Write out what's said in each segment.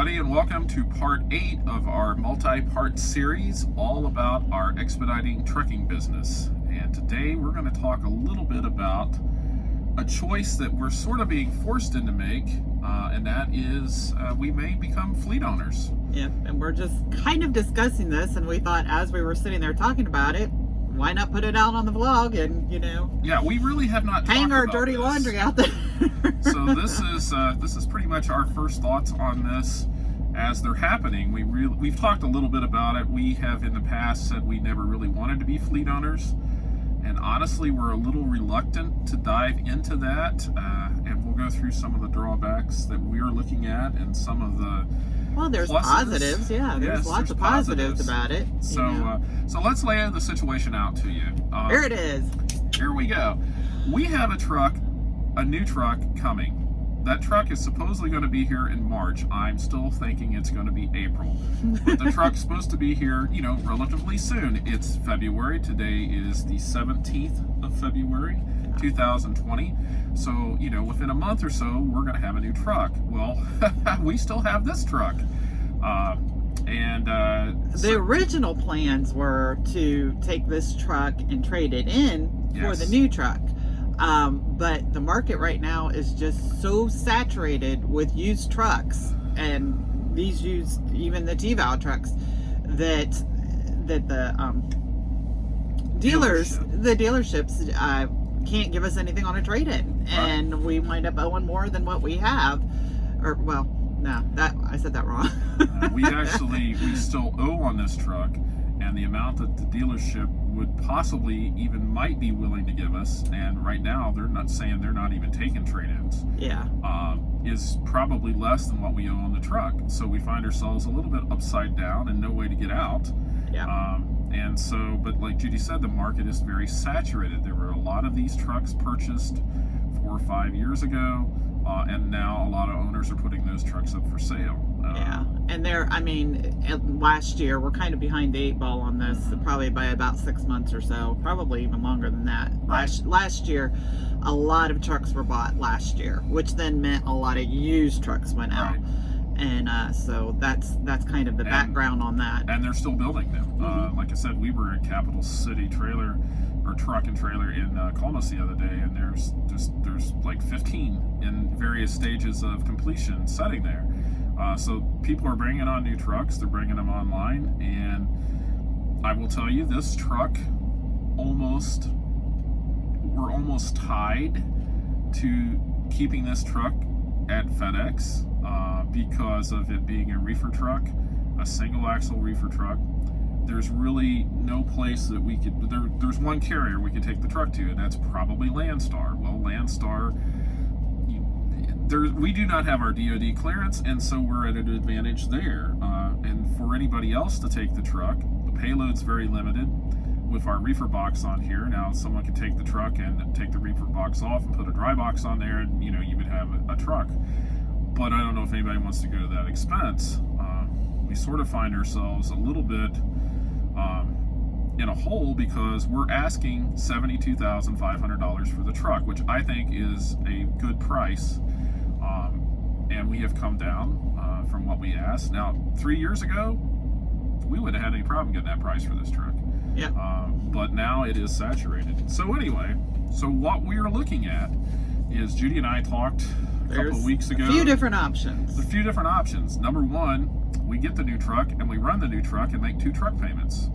everybody, and welcome to part 8 of our multi-part series all about our expediting trucking business. And today we're going to talk a little bit about a choice that we're sort of being forced into make, and that is we may become fleet owners. Yep, and we're just kind of discussing this, and we thought as we were sitting there talking about it, why not put it out on the vlog and, Yeah, we really have not hang talked our about dirty this. laundry out there. So this is pretty much our first thoughts on this as they're happening. We've talked a little bit about it. We have in the past said we never really wanted to be fleet owners, and honestly we're a little reluctant to dive into that, and we'll go through some of the drawbacks that we're looking at and some of the there's pluses. positives. Yeah, there's lots of positives about it. So so let's lay the situation out to you. Here it is. Here we go. We have a new truck coming. That truck is supposedly going to be here in March. I'm still thinking it's going to be April. But the truck's supposed to be here, relatively soon. It's February. Today is the 17th of February, 2020. So, within a month or so, we're going to have a new truck. Well, we still have this truck. The original plans were to take this truck and trade it in for the new truck. But the market right now is just so saturated with used trucks, and these used, even the T-Val trucks, that the dealerships can't give us anything on a trade-in, and we wind up owing more than what we have. Or, well, no, I said that wrong. We still owe on this truck, and the amount that the dealership would possibly might be willing to give us, and right now they're not saying they're not even taking trade-ins. Yeah. Is probably less than what we owe on the truck. So we find ourselves a little bit upside down and no way to get out. Yeah. And so, but like Judy said, the market is very saturated. There were a lot of these trucks purchased 4 or 5 years ago, and now a lot of owners are putting those trucks up for sale. Yeah, and last year, we're kind of behind the 8 ball on this, probably by about 6 months or so, probably even longer than that. Last year, a lot of trucks were bought last year, which then meant a lot of used trucks went out. And so that's kind of the background on that. And they're still building them. Like I said, we were at Capital City Truck and Trailer in Columbus the other day, and there's like 15 in various stages of completion setting there. So people are bringing on new trucks, they're bringing them online, and I will tell you, this truck, we're almost tied to keeping this truck at FedEx because of it being a reefer truck, a single axle reefer truck. There's really no place that we could, there's one carrier we could take the truck to, and that's probably Landstar. Well, Landstar, we do not have our DOD clearance, and so we're at an advantage there. And for anybody else to take the truck, the payload's very limited with our reefer box on here. Now, someone could take the truck and take the reefer box off and put a dry box on there, and you would have a truck. But I don't know if anybody wants to go to that expense. We sort of find ourselves a little bit in a hole because we're asking $72,500 for the truck, which I think is a good price. And we have come down from what we asked. Now, 3 years ago, we wouldn't have had any problem getting that price for this truck. Yeah. But now it is saturated. So anyway, what we're looking at is, Judy and I talked a couple of weeks ago. A few different options. Number one, we get the new truck and we run the new truck and make 2 truck payments,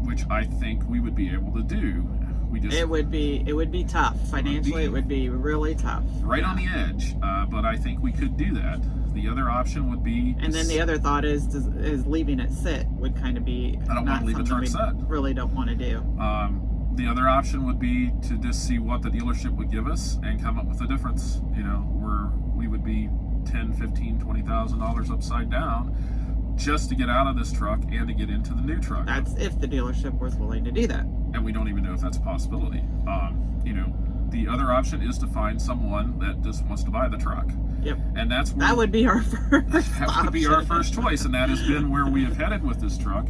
which I think we would be able to do. It would be tough financially. It would be really tough. Right on the edge, but I think we could do that. The other option would be, and then the other thought is leaving it sit would kind of be. I don't want to leave the truck set. Really don't want to do. The other option would be to just see what the dealership would give us and come up with a difference. We would be $10,000, $15,000, $20,000 upside down just to get out of this truck and to get into the new truck. That's if the dealership was willing to do that. And we don't even know if that's a possibility. The other option is to find someone that just wants to buy the truck. Yep. And that would be our first That would be our first choice, and that has been where we have headed with this truck.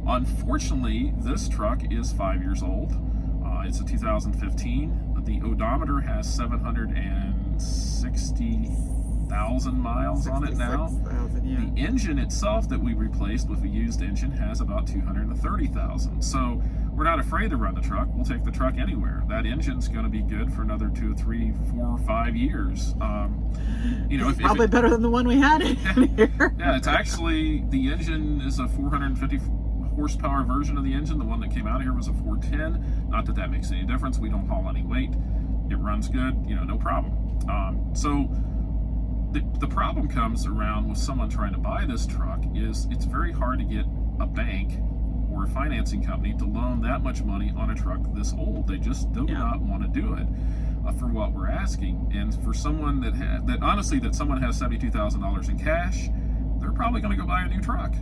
Unfortunately, this truck is 5 years old. It's a 2015. The odometer has 760 66,000 miles on it now. 66,000, yeah. The engine itself that we replaced with a used engine has about 230,000. So we're not afraid to run the truck. We'll take the truck anywhere. That engine's going to be good for another 2, 3, 4, 5 years. Probably better than the one we had in here. Yeah, it's actually, the engine is a 450 horsepower version of the engine. The one that came out of here was a 410. Not that makes any difference. We don't haul any weight. It runs good, no problem. So the problem comes around with someone trying to buy this truck is it's very hard to get a bank or a financing company to loan that much money on a truck this old. They just do not want to do it for what we're asking. And for someone that someone has $72,000 in cash, they're probably going to go buy a new truck.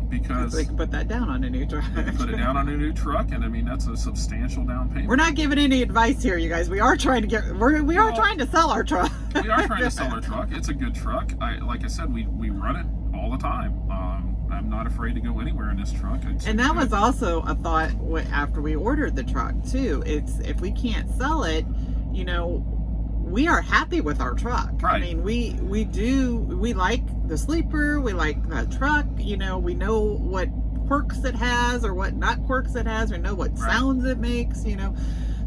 Because they can put that down on a new truck. They can put it down on a new truck, and I mean that's a substantial down payment. We're not giving any advice here, you guys. We are trying to we are trying to sell our truck. We are trying to sell our truck. It's a good truck. Like I said, we run it all the time. I'm not afraid to go anywhere in this truck. And that was also a thought after we ordered the truck too. It's if we can't sell it, we are happy with our truck. Right. I mean, we like the sleeper, we like the truck, we know what quirks it has or what not quirks it has, we know what sounds it makes,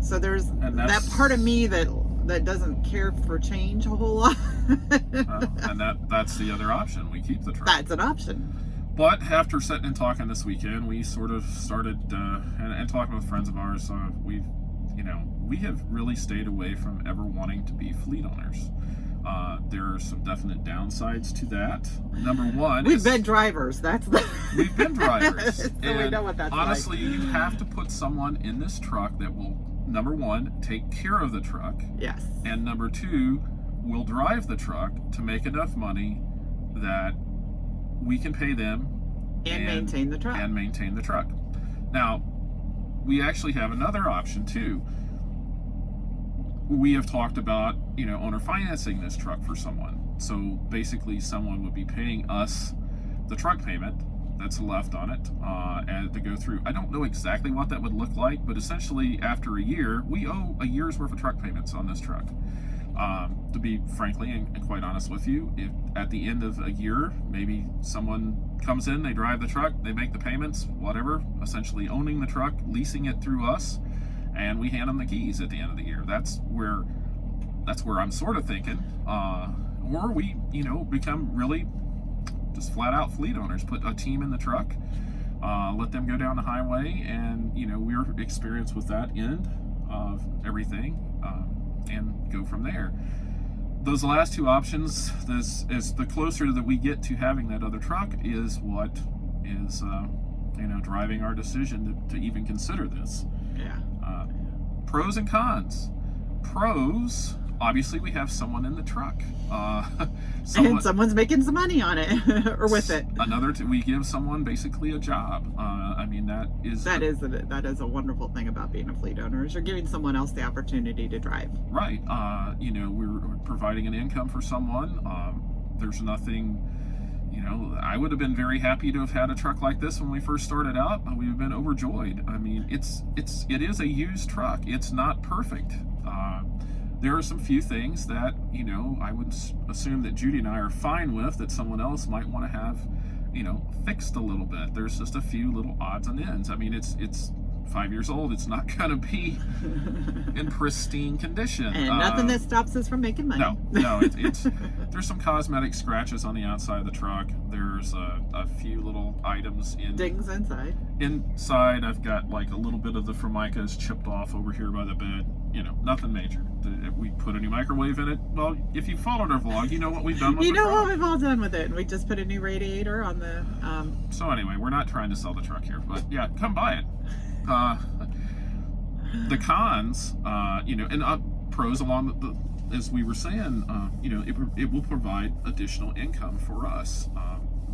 so there's that part of me that doesn't care for change a whole lot. And that's the other option. We keep the truck. That's an option. But after sitting and talking this weekend, we sort of started and talking with friends of ours. We have really stayed away from ever wanting to be fleet owners. There are some definite downsides to that. Number one, we've been drivers. We've been drivers. So we know what that's honestly, like. you have to put someone in this truck that will, number one, take care of the truck. Yes. And number two, will drive the truck to make enough money that we can pay them and maintain the truck. And maintain the truck. Now, we actually have another option too. We have talked about, owner financing this truck for someone. So basically someone would be paying us the truck payment that's left on it and to go through. I don't know exactly what that would look like, but essentially after a year, we owe a year's worth of truck payments on this truck. To be frankly and quite honest with you, if at the end of a year, maybe someone comes in, they drive the truck, they make the payments, whatever, essentially owning the truck, leasing it through us, and we hand them the keys at the end of the year. That's where I'm sort of thinking. Or we, become really just flat out fleet owners, put a team in the truck, let them go down the highway, and, we're experienced with that end of everything, and go from there. Those last two options, is the closer that we get to having that other truck is what is, driving our decision to even consider this. Yeah. Pros and cons. Pros, obviously we have someone in the truck. And someone's making some money on it or with it. We give someone basically a job. That is a wonderful thing about being a fleet owner, is you're giving someone else the opportunity to drive. Right. We're providing an income for someone. There's nothing, I would have been very happy to have had a truck like this when we first started out. We've been overjoyed. I mean, it is a used truck. It's not perfect. There are some few things that, I would assume that Judy and I are fine with that someone else might want to have, fixed a little bit. There's just a few little odds and ends. I mean, it's 5 years old. It's not going to be in pristine condition. And nothing that stops us from making money. No. There's some cosmetic scratches on the outside of the truck. There's a few little items dings inside. Inside, I've got like a little bit of the Formica is chipped off over here by the bed. Nothing major. We put a new microwave in it. Well, if you followed our vlog, you know what we've done with it. You know what we've all done with it. And we just put a new radiator on the... So anyway, we're not trying to sell the truck here, but yeah, come buy it. The cons, and pros along as we were saying, it will provide additional income for us.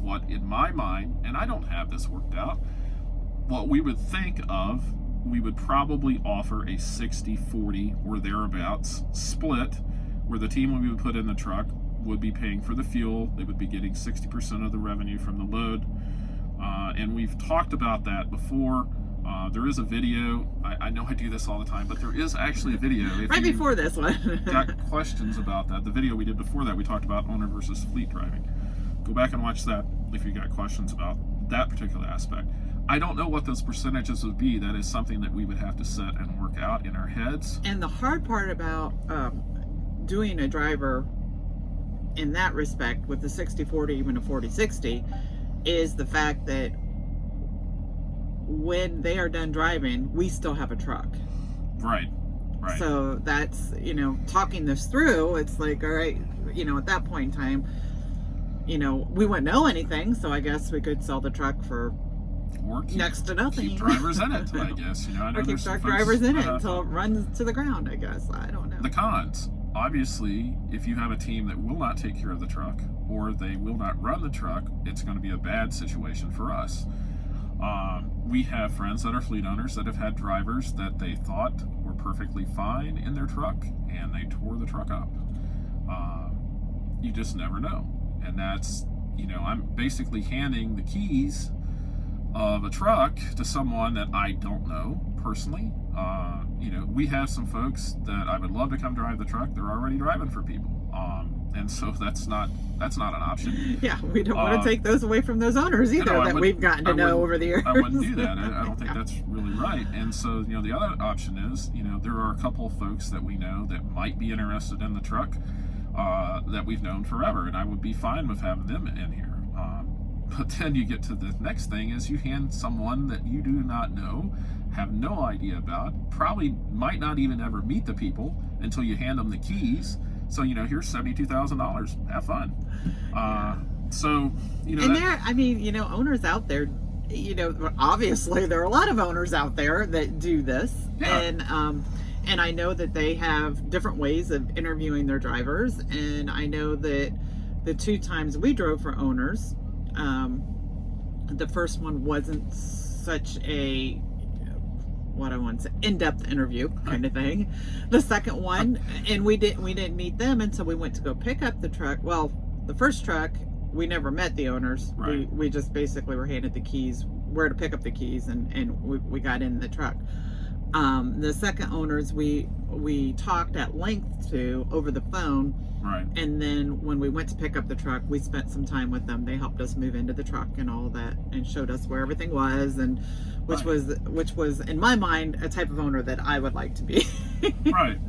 What in my mind, and I don't have this worked out, what we would think of, we would probably offer a 60-40 or thereabouts split, where the team we would put in the truck would be paying for the fuel. They would be getting 60% of the revenue from the load. And we've talked about that before. There is a video. I know I do this all the time, but there is actually a video. If Right you before this one. got questions about that, the video we did before that, we talked about owner versus fleet driving. Go back and watch that if you got questions about that particular aspect. I don't know what those percentages would be. That is something that we would have to set and work out in our heads. And the hard part about doing a driver in that respect with the 60-40, even a 40-60, is the fact that when they are done driving, we still have a truck. Right. So that's, talking this through, it's like, all right, at that point in time, we wouldn't know anything, so I guess we could sell the truck for Or next to nothing. Keep drivers in it, I guess. I know Or keep truck drivers in it until it runs to the ground, I guess. I don't know. The cons. Obviously, if you have a team that will not take care of the truck, or they will not run the truck, it's going to be a bad situation for us. We have friends that are fleet owners that have had drivers that they thought were perfectly fine in their truck, and they tore the truck up. You just never know. And that's, I'm basically handing the keys of a truck to someone that I don't know personally. We have some folks that I would love to come drive the truck. They're already driving for people. And so that's not an option. Yeah, we don't want to take those away from those owners either that we've gotten to know over the years. I wouldn't do that. I don't think that's really right. And so, the other option is, there are a couple of folks that we know that might be interested in the truck that we've known forever, and I would be fine with having them in here. But then you get to the next thing is you hand someone that you do not know, have no idea about, probably might not even ever meet the people until you hand them the keys. So, here's $72,000. Have fun. So, and owners out there, obviously there are a lot of owners out there that do this. Yeah. And I know that they have different ways of interviewing their drivers. And I know that the 2 times we drove for owners, the first one wasn't such a in-depth interview kind of thing. The second one, and we didn't meet them until we went to go pick up the truck. Well, the first truck, we never met the owners. Right. We just basically were handed the keys, where to pick up the keys, and we got in the truck. The second owners we talked at length to over the phone. Right. And then when we went to pick up the truck, we spent some time with them. They helped us move into the truck and all that, and showed us where everything was, and which was in my mind a type of owner that I would like to be. Right.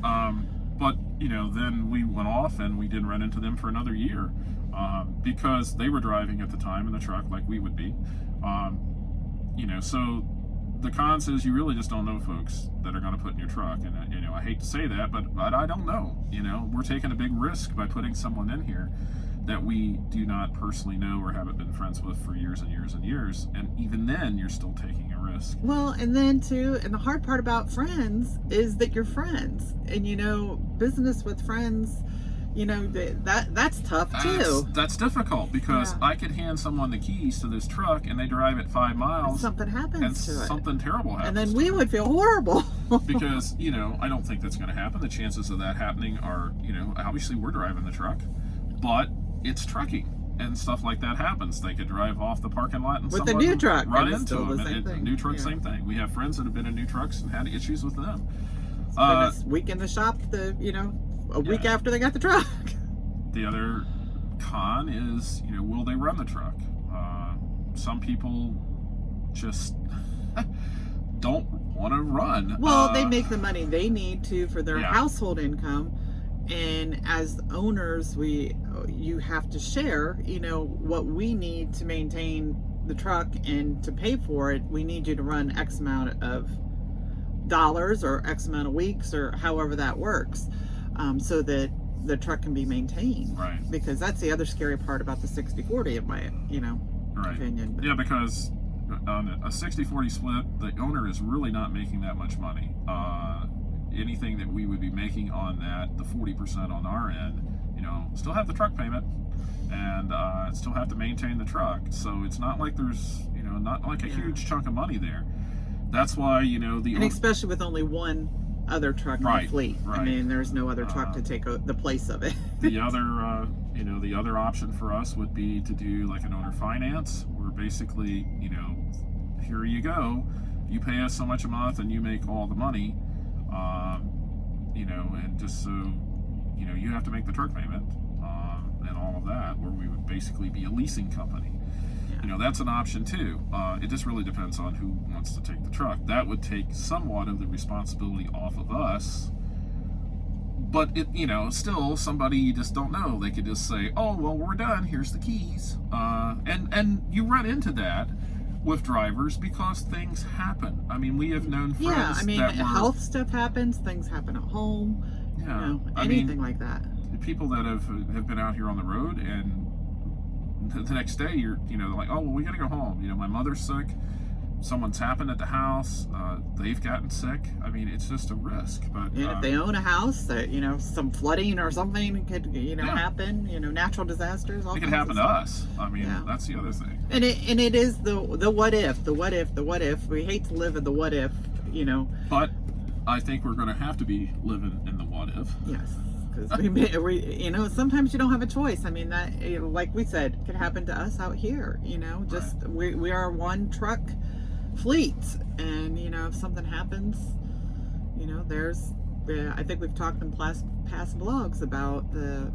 But then we went off and we didn't run into them for another year because they were driving at the time in the truck like we would be. So the cons is you really just don't know folks that are going to put in your truck, and I hate to say that, but I don't know. We're taking a big risk by putting someone in here that we do not personally know or haven't been friends with for years and years and years, and even then you're still taking a risk. Well, and then too, and the hard part about friends is that you're friends, and business with friends, that's tough too. That's difficult because I could hand someone the keys to this truck and they drive it 5 miles. And something happens to it. Something terrible happens. And then we would feel horrible. Because, I don't think that's going to happen. The chances of that happening are, obviously we're driving the truck, but it's trucking and stuff like that happens. They could drive off the parking lot and with the new truck run into them. Same thing. New truck, same thing. We have friends that have been in new trucks and had issues with them. A week in the shop, a week after they got the truck. The other con is, will they run the truck? Some people just don't want to run. Well, they make the money they need to for their household income, and as owners, you have to share. What we need to maintain the truck and to pay for it. We need you to run X amount of dollars or X amount of weeks or however that works. So that the truck can be maintained. Right. Because that's the other scary part about the 60-40 in my, opinion. But, yeah, because on a 60-40 split, the owner is really not making that much money. Anything that we would be making on that, the 40% on our end, still have the truck payment and still have to maintain the truck. So it's not like there's, not like a huge chunk of money there. That's why, and especially with only one other truck in the fleet. Right. I mean, there's no other truck to take the place of it. The other option for us would be to do like an owner finance, where basically, here you go, you pay us so much a month and you make all the money, and just so, you have to make the truck payment, and all of that, where we would basically be a leasing company. That's an option too. It just really depends on who wants to take the truck. That would take somewhat of the responsibility off of us. But still somebody you just don't know. They could just say, "Oh, well, we're done. Here's the keys." And you run into that with drivers because things happen. I mean, we have known friends. Yeah, I mean, health stuff happens. Things happen at home. Yeah, anything like that. People that have been out here on the road, and the next day you're like, "Oh, well, we got to go home. My mother's sick. Someone's happened at the house. They've gotten sick." I mean, it's just a risk. But if they own a house, that some flooding or something could happen. Natural disasters. It could happen to us. I mean, that's the other thing. And it is the what if, the what if. We hate to live in the what if. But I think we're going to have to be living in the what if. Yes. Because we sometimes you don't have a choice. I mean, that, like we said, could happen to us out here. Just right. we are one truck fleet, and if something happens, there's. I think we've talked in past blogs about the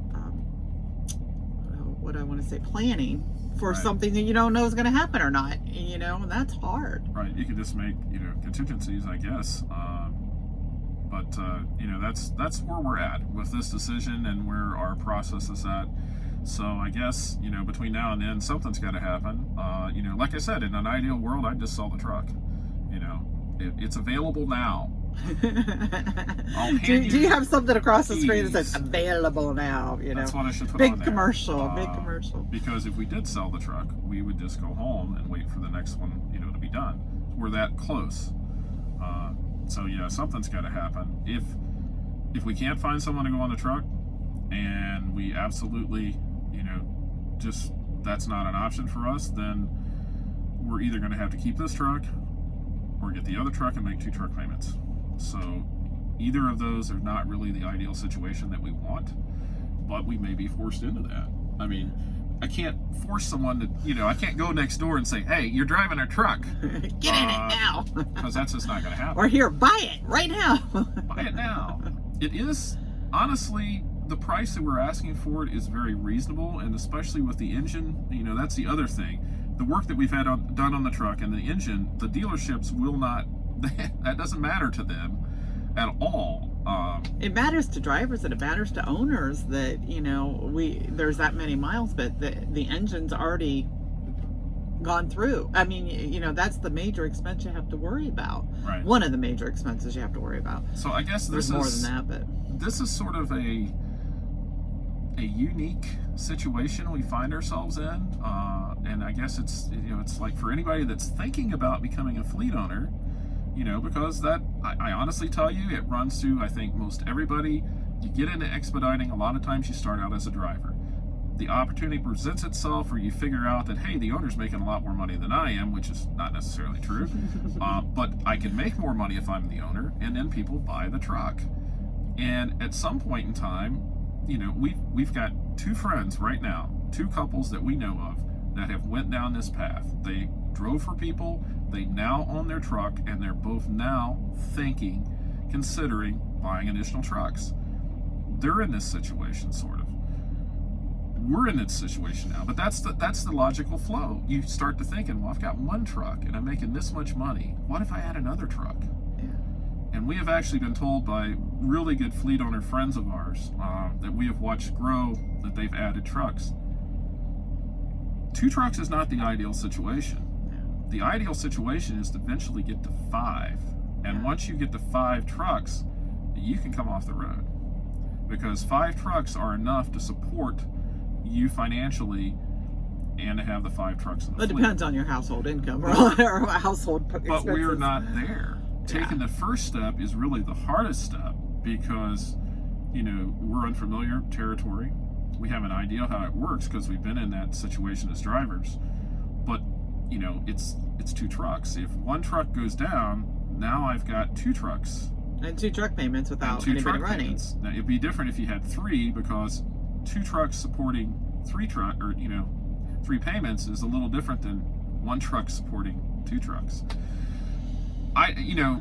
what I want to say, planning for right. something that you don't know is going to happen or not. And that's hard. Right. You can just make contingencies, I guess. But that's where we're at with this decision and where our process is at. So I guess between now and then something's got to happen. Like I said, in an ideal world, I'd just sell the truck. It's available now. Do you have something across the screen that says available now? That's what I should put big on there. Big commercial. Because if we did sell the truck, we would just go home and wait for the next one to be done. We're that close. So something's got to happen. If we can't find someone to go on the truck, and we absolutely, just that's not an option for us, then we're either going to have to keep this truck or get the other truck and make 2 truck payments. So either of those are not really the ideal situation that we want, but we may be forced into that. I mean, I can't force someone to, I can't go next door and say, "Hey, you're driving a truck. Get in it now." Because that's just not going to happen. Or here, buy it right now. Buy it now. It is, honestly, the price that we're asking for it is very reasonable, and especially with the engine, that's the other thing. The work that we've had done on the truck and the engine, the dealerships will not, that doesn't matter to them at all. It matters to drivers and it matters to owners that there's that many miles, but the engine's already gone through. I mean, that's the major expense you have to worry about. Right. One of the major expenses you have to worry about. So I guess there's more than that, but this is sort of a unique situation we find ourselves in, and I guess it's it's like for anybody that's thinking about becoming a fleet owner. Because that, I honestly tell you, it runs through, I think, most everybody. You get into expediting, a lot of times you start out as a driver. The opportunity presents itself where you figure out that, hey, the owner's making a lot more money than I am, which is not necessarily true. But I can make more money if I'm the owner, and then people buy the truck. And at some point in time, we've got 2 friends right now, 2 couples that we know of that have went down this path. They drove for people, they now own their truck, and they're both now considering buying additional trucks. They're in this situation, sort of. We're in this situation now, but that's the logical flow. You start to thinking, well, I've got 1 truck and I'm making this much money. What if I had another truck? Yeah. And we have actually been told by really good fleet owner friends of ours that we have watched grow that they've added trucks. 2 trucks is not the ideal situation. The ideal situation is to eventually get to 5. And once you get to 5 trucks, you can come off the road. Because 5 trucks are enough to support you financially and to have the 5 trucks in the fleet. It depends on your household income or household expenses. But we're not there. Taking the first step is really the hardest step because, we're unfamiliar territory. We have an idea how it works because we've been in that situation as drivers. But it's 2 trucks. If 1 truck goes down, now I've got 2 trucks. And 2 truck payments without anybody running. Payments. Now, it'd be different if you had 3 because 2 trucks supporting 3 payments is a little different than 1 truck supporting 2 trucks.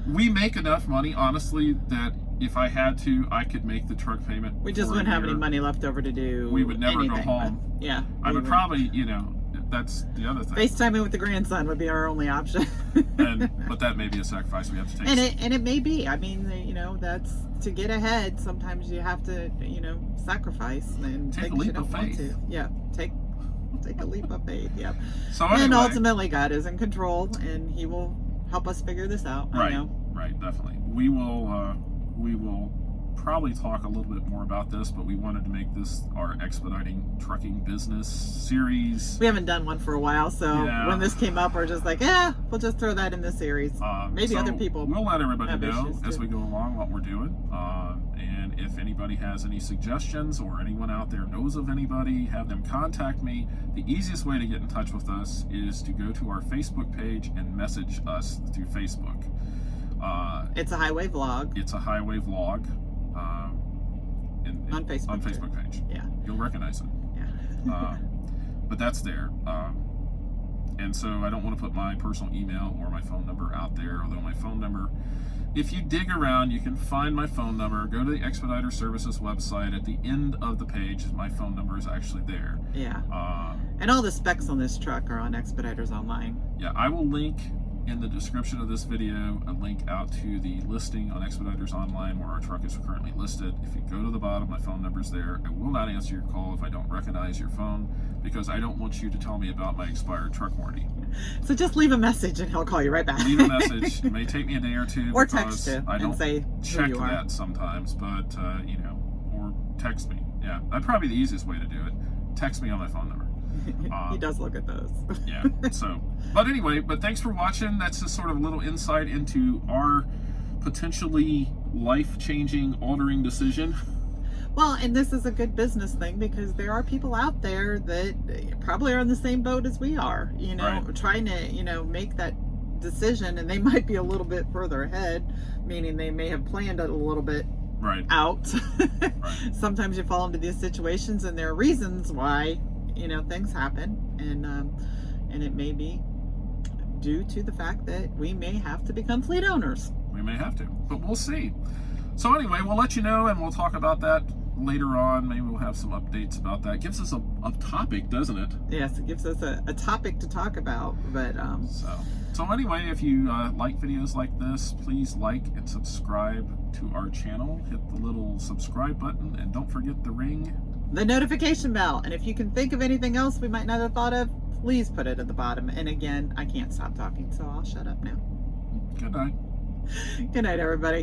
we make enough money, honestly, that if I had to, I could make the truck payment. We just wouldn't have any money left over to do. We would never anything go home. With. Yeah. I would probably, that's the other thing. FaceTiming with the grandson would be our only option. But that may be a sacrifice we have to take. And it may be. I mean, that's to get ahead. Sometimes you have to, sacrifice and take a things leap you don't of want faith. to. Yeah, take a leap of faith. Yep. So and anyway, ultimately, God is in control, and He will help us figure this out. Right. I know. Right. Definitely. We will probably talk a little bit more about this, but we wanted to make this our Expediting Trucking Business series. We haven't done one for a while, so when this came up, we're just like, we'll just throw that in the series. Maybe other people. We'll let everybody know as too. we go along what we're doing. And if anybody has any suggestions or anyone out there knows of anybody, have them contact me. The easiest way to get in touch with us is to go to our Facebook page and message us through Facebook. It's a highway vlog. It's a highway vlog. On Facebook. On Facebook page. Yeah. You'll recognize it. Yeah. But that's there. And so I don't want to put my personal email or my phone number out there, although my phone number, if you dig around, you can find my phone number. Go to the Expediter Services website. At the end of the page, my phone number is actually there. Yeah. And all the specs on this truck are on Expeditors Online. Yeah, I will link in the description of this video a link out to the listing on Expeditors Online where our truck is currently listed. If you go to the bottom, my phone number is there. I will not answer your call if I don't recognize your phone, because I don't want you to tell me about my expired truck warranty. So just leave a message and he'll call you right back. Leave a message. It may take me a day or two. Or text you I don't and say check who you are. that sometimes, but or text me. Yeah, that'd probably be the easiest way to do it. Text me on my phone number. He does look at those. Yeah. But anyway, thanks for watching. That's just sort of a little insight into our potentially life-changing, altering decision. Well, and this is a good business thing because there are people out there that probably are in the same boat as we are, Right. trying to, make that decision, and they might be a little bit further ahead, meaning they may have planned it a little bit Right. out. Right. Sometimes you fall into these situations and there are reasons why, things happen, and it may be due to the fact that we may have to become fleet owners. We may have to, but we'll see. So anyway, we'll let you know, and we'll talk about that later on. Maybe we'll have some updates about that. It gives us a topic, doesn't it? Yes, it gives us a topic to talk about. But So anyway, if you like videos like this, please like and subscribe to our channel. Hit the little subscribe button, and don't forget the ring. The notification bell. And if you can think of anything else we might not have thought of, please put it at the bottom. And again, I can't stop talking, so I'll shut up now. Good night. Good night, everybody.